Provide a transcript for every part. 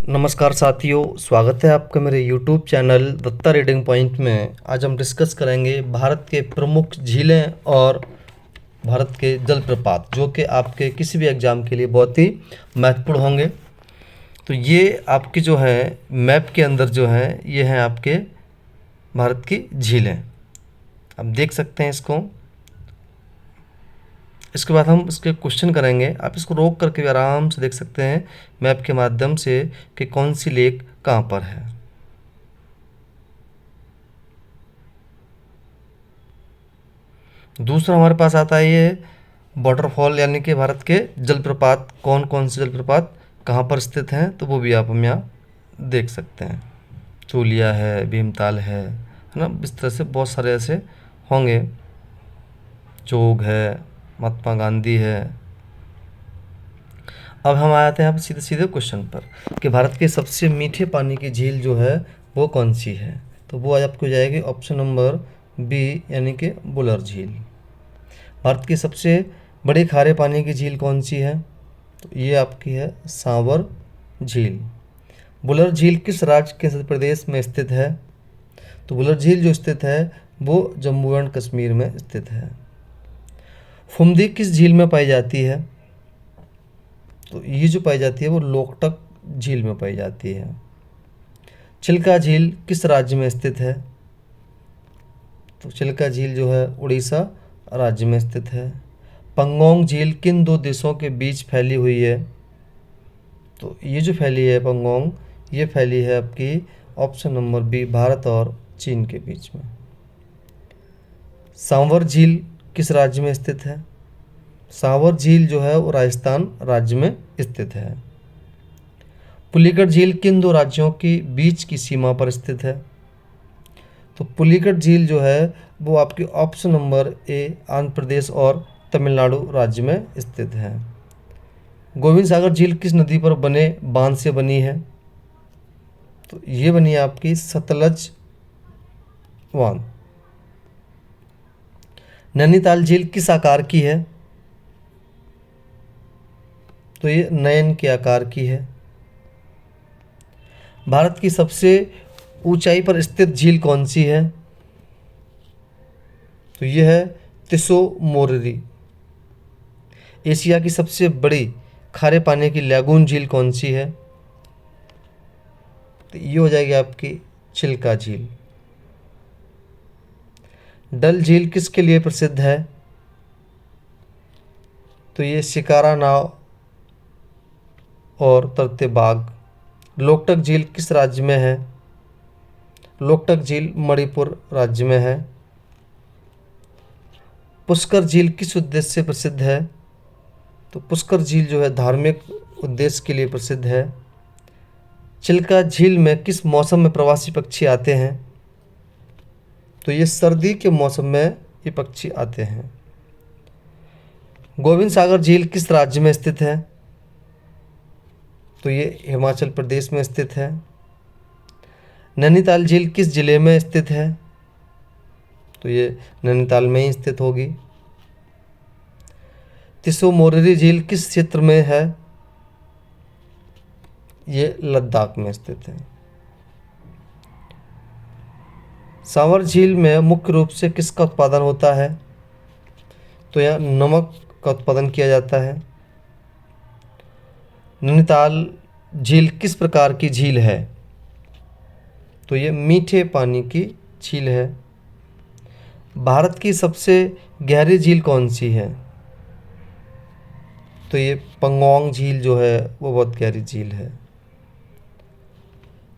नमस्कार साथियों, स्वागत है आपका मेरे YouTube channel Datta reading point में। आज हम डिस्कस करेंगे भारत के प्रमुख झीलें और भारत के जलप्रपात, जो कि आपके किसी भी एग्ज़ाम के लिए बहुत ही महत्वपूर्ण होंगे। तो ये आपकी जो है मैप के अंदर जो है ये हैं आपके भारत की झीलें। आप देख सकते हैं इसको। इसके बाद हम इसके क्वेश्चन करेंगे। आप इसको रोक करके भी आराम से देख सकते हैं मैप के माध्यम से कि कौन सी लेक कहाँ पर है। दूसरा हमारे पास आता है ये वाटरफॉल, यानी कि भारत के जलप्रपात, कौन कौन से जलप्रपात कहाँ पर स्थित हैं, तो वो भी आप हम यहाँ देख सकते हैं। चूलिया है, भीमताल है ना। इस तरह से बहुत सारे ऐसे होंगे। जोग है, महात्मा गांधी है। अब हम आते हैं सीधे सीधे क्वेश्चन पर कि भारत के सबसे मीठे पानी की झील जो है वो कौन सी है। तो वो आज आपको जाएगी ऑप्शन नंबर बी, यानी कि बुलर झील। भारत की सबसे बड़ी खारे पानी की झील कौन सी है, तो ये आपकी है सांवर झील। बुलर झील किस राज्य के प्रदेश में स्थित है, तो बुलर झील जो स्थित है वो जम्मू एंड कश्मीर में स्थित है। फुमदी किस झील में पाई जाती है, तो ये जो पाई जाती है वो लोकटक झील में पाई जाती है। चिल्का झील किस राज्य में स्थित है, तो चिल्का झील जो है उड़ीसा राज्य में स्थित है। पंगोंग झील किन दो देशों के बीच फैली हुई है, तो ये जो फैली है पंगोंग, ये फैली है आपकी ऑप्शन नंबर बी, भारत और चीन के बीच में। सांवर झील किस राज्य में स्थित है, सांवर झील जो है वो राजस्थान राज्य में स्थित है। पुलिकट झील किन दो राज्यों के बीच की सीमा पर स्थित है, तो पुलिकट झील जो है वो आपके ऑप्शन नंबर ए, आंध्र प्रदेश और तमिलनाडु राज्य में स्थित है। गोविंद सागर झील किस नदी पर बने बांध से बनी है, तो ये बनी है आपकी सतलज बांध। नैनीताल झील किस आकार की है, तो ये नयन के आकार की है। भारत की सबसे ऊंचाई पर स्थित झील कौन सी है, तो ये है तिसो मोररी। एशिया की सबसे बड़ी खारे पानी की लैगून झील कौन सी है, तो ये हो जाएगी आपकी चिल्का झील। डल झील किसके लिए प्रसिद्ध है, तो ये शिकारा नाव और तरते बाग। लोकटक झील किस राज्य में है, लोकटक झील मणिपुर राज्य में है। पुष्कर झील किस उद्देश्य से प्रसिद्ध है, तो पुष्कर झील जो है धार्मिक उद्देश्य के लिए प्रसिद्ध है। चिल्का झील में किस मौसम में प्रवासी पक्षी आते हैं, तो ये सर्दी के मौसम में ये पक्षी आते हैं। गोविंद सागर झील किस राज्य में स्थित है, तो ये हिमाचल प्रदेश में स्थित है। नैनीताल झील किस जिले में स्थित है, तो ये नैनीताल में ही स्थित होगी। तिसो मोररी झील किस क्षेत्र में है, ये लद्दाख में स्थित है। सांवर झील में मुख्य रूप से किसका उत्पादन होता है, तो यहाँ नमक का उत्पादन किया जाता है। नैनीताल झील किस प्रकार की झील है, तो ये मीठे पानी की झील है। भारत की सबसे गहरी झील कौन सी है, तो ये पंगोंग झील जो है वो बहुत गहरी झील है।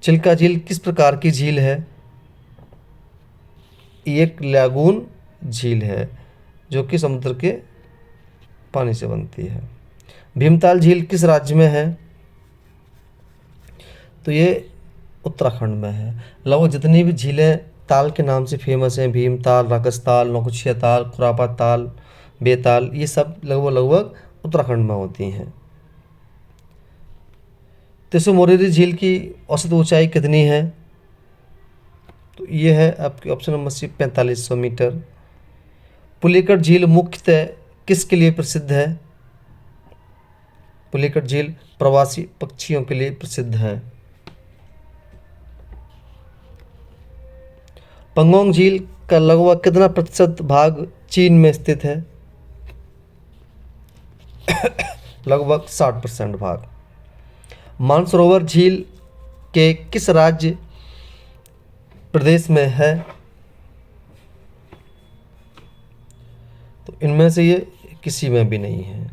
चिल्का झील किस प्रकार की झील है, एक लैगून झील है जो कि समुद्र के पानी से बनती है। भीमताल झील किस राज्य में है, तो ये उत्तराखंड में है। लगभग जितनी भी झीलें ताल के नाम से फेमस हैं, भीमताल, राकसताल, नौकुचिया ताल, खुरापा ताल, बेताल, ये सब लगभग उत्तराखंड में होती हैं। तिसो मोररी झील की औसत ऊंचाई कितनी है, तो ये है आपकी option number C, 4500 metre. Pulicat झील मुख्यतः किसके लिए प्रसिद्ध है, पुलिकट झील प्रवासी पक्षियों के लिए प्रसिद्ध है। पंगोंग झील का लगभग कितना प्रतिशत भाग चीन में स्थित है? लगभग 60% भाग। मानसरोवर झील के किस राज्य प्रदेश में है? तो इनमें से ये किसी में भी नहीं है।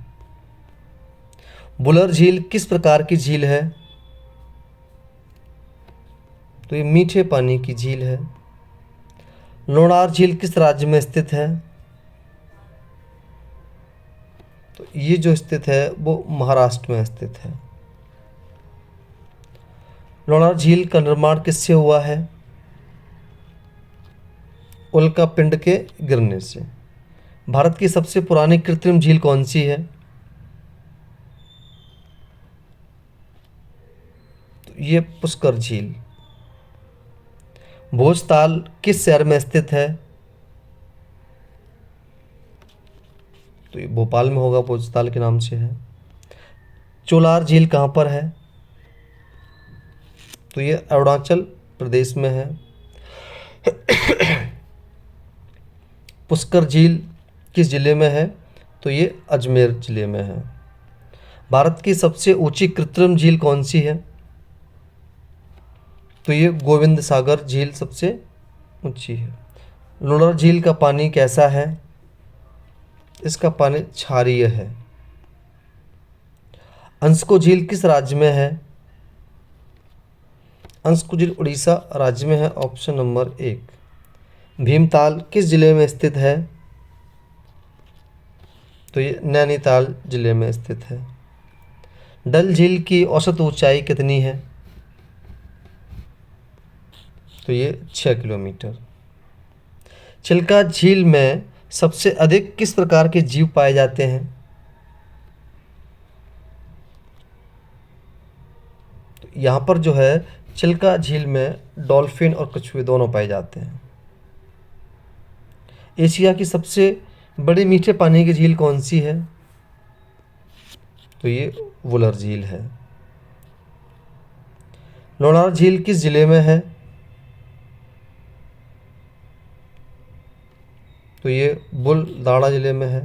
बुलर झील किस प्रकार की झील है? तो ये मीठे पानी की झील है। लोनार झील किस राज्य में स्थित है? तो ये जो स्थित है वो महाराष्ट्र में स्थित है। लोनार झील का निर्माण किससे हुआ है? उल्का पिंड के गिरने से। भारत की सबसे पुरानी कृत्रिम झील कौन सी है? तो ये पुष्कर झील। भोजताल किस शहर में स्थित है? तो ये भोपाल में होगा, भोजताल के नाम से है। चोलार झील कहाँ पर है? तो ये अरुणाचल प्रदेश में है। पुष्कर झील किस जिले में है? तो ये अजमेर जिले में है। भारत की सबसे ऊंची कृत्रिम झील कौन सी है? तो ये गोविंद सागर झील सबसे ऊंची है। लोनार झील का पानी कैसा है? इसका पानी क्षारीय है। अंशको झील किस राज्य में है? अंशको झील उड़ीसा राज्य में है, ऑप्शन नंबर 1। भीमताल किस जिले में स्थित है? तो ये नैनीताल जिले में स्थित है। डल झील की औसत ऊंचाई कितनी है? तो ये 6 किलोमीटर। चिल्का झील में सबसे अधिक किस प्रकार के जीव पाए जाते हैं? तो यहाँ पर जो है चिल्का झील में डॉल्फिन और कछुए दोनों पाए जाते हैं। एशिया की सबसे बड़ी मीठे पानी की झील कौन सी है? तो ये वुलर झील है। लोनार झील किस जिले में है? तो ये बुलदाड़ा जिले में है।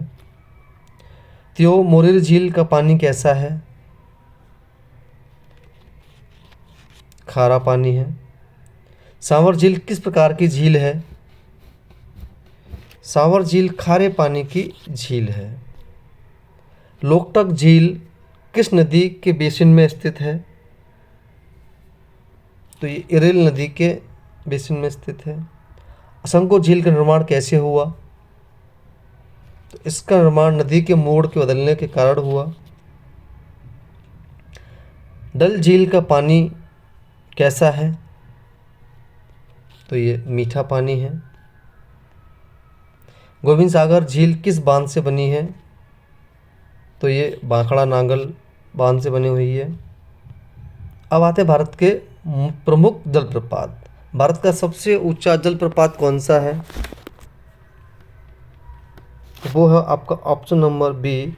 त्यो मोरिर झील का पानी कैसा है? खारा पानी है। सांवर झील किस प्रकार की झील है? सांवर झील खारे पानी की झील है। लोकटक झील किस नदी के बेसिन में स्थित है? तो ये इरेल नदी के बेसिन में स्थित है। असंको झील का निर्माण कैसे हुआ? तो इसका निर्माण नदी के मोड़ के बदलने के कारण हुआ। डल झील का पानी कैसा है? तो ये मीठा पानी है। गोविंद सागर झील किस बांध से बनी है? तो ये बांखड़ा नांगल बांध से बनी हुई है। अब आते भारत के प्रमुख जलप्रपात। भारत का सबसे ऊंचा जलप्रपात कौन सा है? वो है आपका option number B,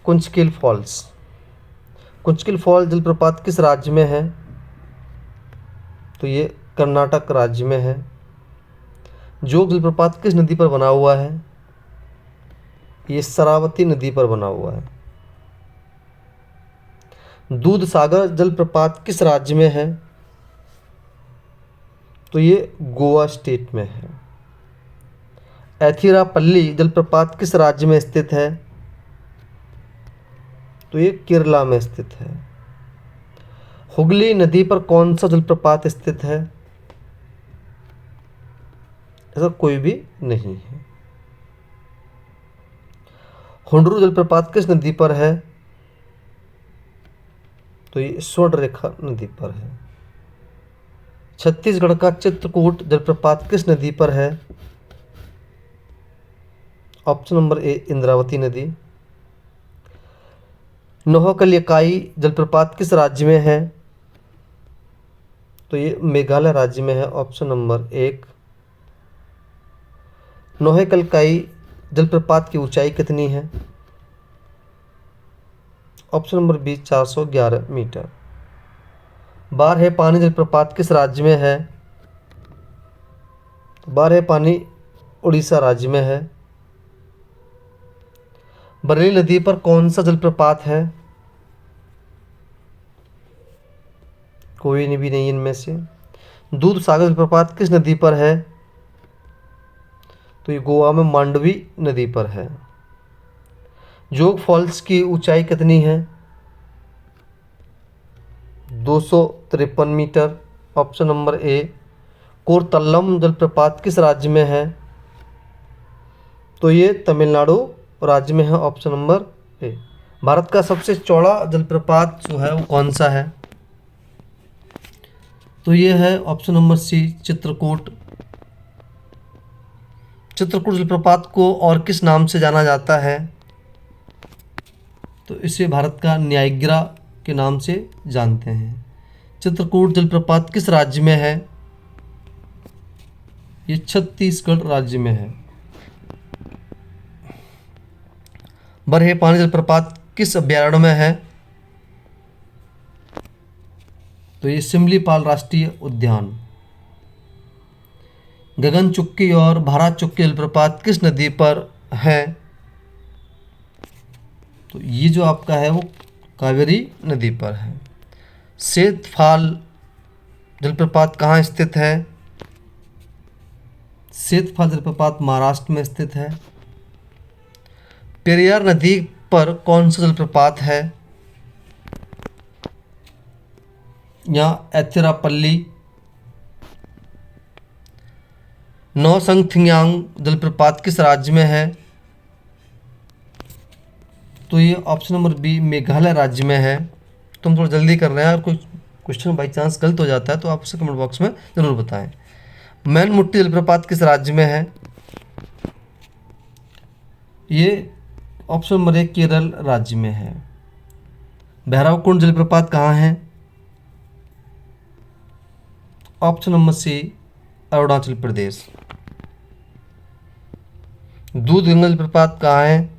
Kunchikal falls. Kunchikal falls जलप्रपात किस राज्य में है? तो ये कर्नाटक राज्य में है। जोग जलप्रपात किस नदी पर बना हुआ है? ये शरावती नदी पर बना हुआ है। दूध सागर जलप्रपात किस राज्य में है? तो ये गोवा स्टेट में है। एथिरापल्ली जलप्रपात किस राज्य में स्थित है? तो ये केरला में स्थित है। हुगली नदी पर कौन सा जलप्रपात स्थित है? ऐसा कोई भी नहीं है। हुंडरू जलप्रपात किस नदी पर है? तो ये स्वर्णरेखा नदी पर है। छत्तीसगढ़ का चित्रकूट जलप्रपात किस नदी पर है? ऑप्शन नंबर ए, इंद्रावती नदी। नोहकलियकाई जलप्रपात किस राज्य में है? तो ये मेघालय राज्य में है, ऑप्शन नंबर 1। नोहकलियकाई जलप्रपात की ऊंचाई कितनी है? Option number B, 411 metre. बार है पानी जलप्रपात किस राज्य में है? तो बारह पानी उड़ीसा राज्य में है। बरेली नदी पर कौन सा जलप्रपात है? कोई भी नहीं इनमें से। दूध सागर जलप्रपात किस नदी पर है? तो ये गोवा में मांडवी नदी पर है। जोग फॉल्स की ऊंचाई कितनी है? 253 मीटर, ऑप्शन नंबर ए। कोरतल्लम जलप्रपात किस राज्य में है? तो ये तमिलनाडु राज्य में है, ऑप्शन नंबर ए। भारत का सबसे चौड़ा जलप्रपात जो है वो कौन सा है? तो ये है option number C, Chitrakoot. Chitrakoot जलप्रपात को और किस नाम से जाना जाता है? तो इसे भारत का न्यायग्रा के नाम से जानते हैं। चित्रकूट जलप्रपात किस राज्य में है? ये छत्तीसगढ़ राज्य में है। बरहे पानी जलप्रपात किस अभयारण्य में है? तो ये सिमलीपाल राष्ट्रीय उद्यान। गगन चुक्की और भारा चुक्की जलप्रपात किस नदी पर है? तो ये जो आपका है वो कावेरी नदी पर है। सेतफाल जलप्रपात कहाँ स्थित है? सेतफाल जलप्रपात महाराष्ट्र में स्थित है। पेरियार नदी पर कौन सा जलप्रपात है? यहाँ एथिरापल्ली। नौसंगथियांग जलप्रपात किस राज्य में है? तो ये ऑप्शन नंबर बी, मेघालय राज्य में है। तुम थोड़ा जल्दी कर रहे हैं और कोई क्वेश्चन बाई चांस गलत हो जाता है तो आप उसे कमेंट बॉक्स में ज़रूर बताएं। मैनमुट्टी जलप्रपात किस राज्य में है? ये ऑप्शन नंबर एक, केरल राज्य में है। भैरवकुंड जलप्रपात कहाँ है? ऑप्शन नंबर सी, अरुणाचल प्रदेश। दूध गंगा जलप्रपात कहाँ है?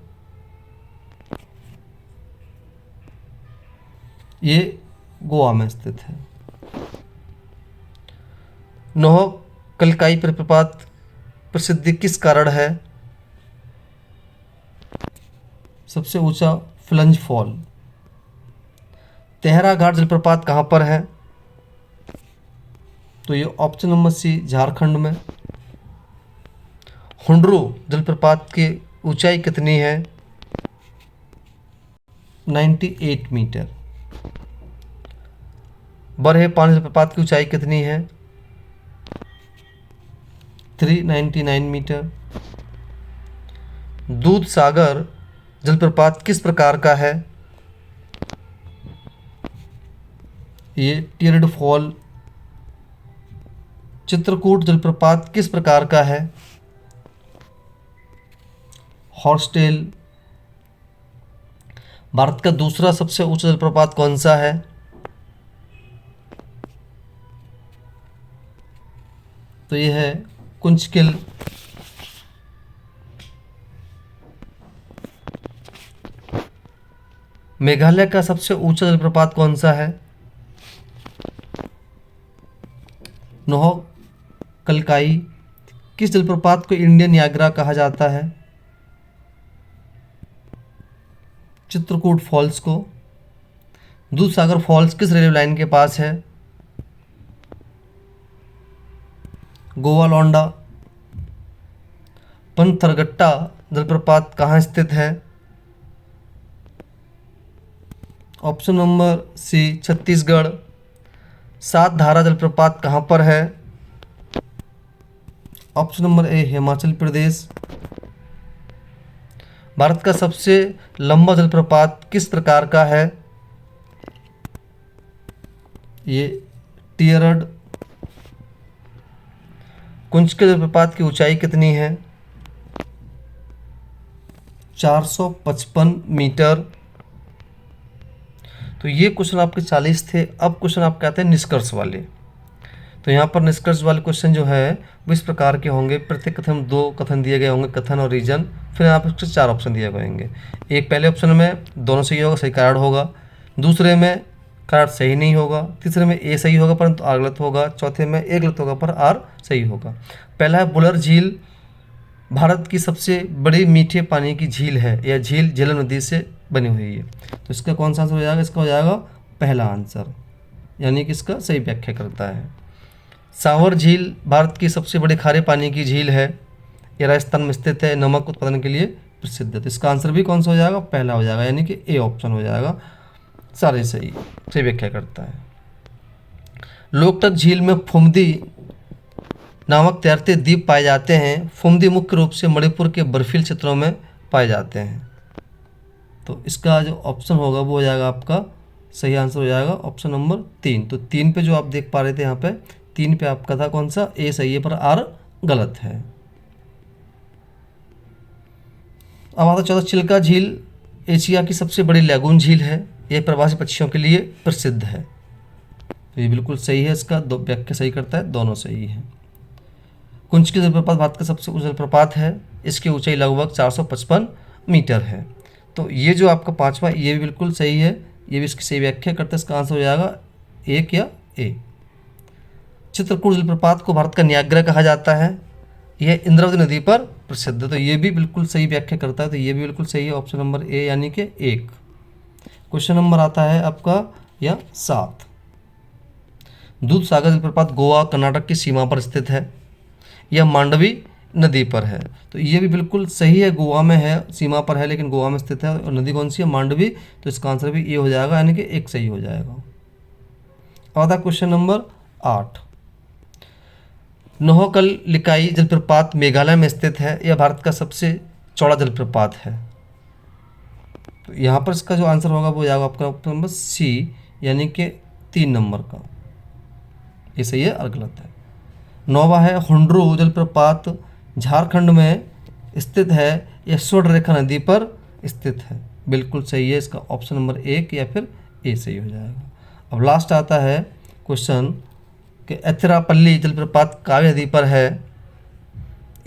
ये गोवा में स्थित है। नोह कलकाई जलप्रपात प्रसिद्धि किस कारण है? सबसे ऊंचा फ्लंज फॉल। तेहरा घाट जलप्रपात कहाँ पर है? तो ये ऑप्शन नंबर सी, झारखंड में। हुंड्रू जलप्रपात की ऊंचाई कितनी है? 98 मीटर। बरहे पानी जलप्रपात की ऊंचाई कितनी है? 399 मीटर। दूध सागर जलप्रपात किस प्रकार का है? ये टियर्ड फॉल। चित्रकूट जलप्रपात किस प्रकार का है? हॉर्सटेल। भारत का दूसरा सबसे ऊंचा जलप्रपात कौन सा है? तो यह है कुंचकिल। मेघालय का सबसे ऊंचा जलप्रपात कौन सा है? नोह कलकाई। किस जलप्रपात को इंडियन नियाग्रा कहा जाता है? चित्रकूट फॉल्स को। दूधसागर फॉल्स किस रेलवे लाइन के पास है? गोवा लौंडा। पंथरगट्टा जलप्रपात कहाँ स्थित है? Option number C, Chhattisgarh. Sat Dhara जलप्रपात कहाँ पर है? Option number A, Himachal Pradesh. Bharat का सबसे लंबा जलप्रपात किस प्रकार का है? ये टियरड। कुंचकिल जलप्रपात की ऊंचाई कितनी है? 455 मीटर। तो ये क्वेश्चन आपके 40 थे। अब क्वेश्चन आप कहते हैं निष्कर्ष वाले। तो यहाँ पर निष्कर्ष वाले क्वेश्चन जो है वो इस प्रकार के होंगे। प्रत्येक कथन 2 कथन दिए गए होंगे, कथन और रीजन। फिर यहाँ पर 4 ऑप्शन दिए गए होंगे। एक पहले ऑप्शन में दोनों सही होगा, सही कारण होगा। दूसरे में का अर्थ सही नहीं होगा। तीसरे में ए सही होगा परंतु आर गलत होगा। चौथे में ए गलत होगा पर आर सही होगा। पहला है बुलर झील भारत की सबसे बड़ी मीठे पानी की झील है। यह झील झेलम नदी से बनी हुई है। तो इसका कौन सा आंसर हो जाएगा? इसका हो जाएगा पहला आंसर, यानी कि इसका सही व्याख्या करता है। सांवर झील भारत की सबसे बड़ी खारे पानी की झील है। यह राजस्थान में स्थित है, नमक उत्पादन के लिए प्रसिद्ध है। तो इसका आंसर भी कौन सा हो जाएगा? पहला हो जाएगा, यानी कि ए ऑप्शन हो जाएगा। सारे सही व्याख्या करता है। लोकटक झील में फुमदी नामक तैरते द्वीप पाए जाते हैं। फुमदी मुख्य रूप से मणिपुर के बर्फीले क्षेत्रों में पाए जाते हैं। तो इसका जो ऑप्शन होगा वो हो जाएगा आपका सही आंसर हो जाएगा ऑप्शन नंबर 3। तो 3 पे जो आप देख पा रहे थे यहाँ पे 3 पे आपका था कौन सा? ए सही है पर आर गलत है। अब आता 14 चिल्का झील एशिया की सबसे बड़ी लैगून झील है। यह प्रवासी पक्षियों के लिए प्रसिद्ध है। तो ये बिल्कुल सही है, इसका दो व्याख्या सही करता है, दोनों सही है। कुंचकी जलप्रपात भारत का सबसे ऊंचा जलप्रपात है। इसकी ऊंचाई लगभग 455 मीटर है। तो ये जो आपका पांचवा ये भी बिल्कुल सही है, ये भी इसकी सही व्याख्या करता है। इसका आंसर हो जाएगा एक या ए। चित्रकूट जलप्रपात को भारत का न्याग्रा कहा जाता है। यह इंद्रावती नदी पर प्रसिद्ध है। तो ये भी बिल्कुल सही व्याख्या करता है। तो ये भी बिल्कुल सही है, ऑप्शन नंबर ए यानी कि 1। क्वेश्चन नंबर आता है आपका या 7। दूध सागर जलप्रपात गोवा कर्नाटक की सीमा पर स्थित है। यह मांडवी नदी पर है। तो ये भी बिल्कुल सही है, गोवा में है, सीमा पर है लेकिन गोवा में स्थित है। और नदी कौन सी है? मांडवी। तो इसका आंसर भी ये हो जाएगा, यानी कि 1 सही हो जाएगा। अब आता क्वेश्चन नंबर 8। नोहकलिकाई जलप्रपात मेघालय में स्थित है। यह भारत का सबसे चौड़ा जलप्रपात है। तो यहाँ पर इसका जो आंसर होगा वो हो जाएगा आपका ऑप्शन नंबर सी, यानी कि 3 नंबर का। ये सही है और गलत है। 9वां है हुंड्रू जलप्रपात झारखंड में स्थित है। यह स्वर्ण रेखा नदी पर स्थित है। बिल्कुल सही है, इसका ऑप्शन नंबर 1 या फिर ए सही हो जाएगा। अब लास्ट आता है क्वेश्चन कि एथिरापल्ली जलप्रपात कावेरी नदी पर है।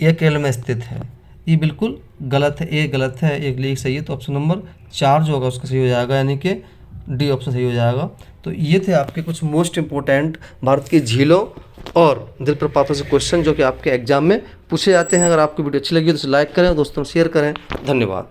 यह केरल में स्थित है। ये बिल्कुल गलत है, ए गलत है, एक सही है। तो ऑप्शन नंबर 4 जो होगा उसका सही हो जाएगा, यानी कि डी ऑप्शन सही हो जाएगा। तो ये थे आपके कुछ मोस्ट इंपॉर्टेंट भारत की झीलों और जलप्रपातों से क्वेश्चन जो कि आपके एग्जाम में पूछे जाते हैं। अगर आपको वीडियो अच्छी लगी तो लाइक करें, दोस्तों शेयर करें। धन्यवाद।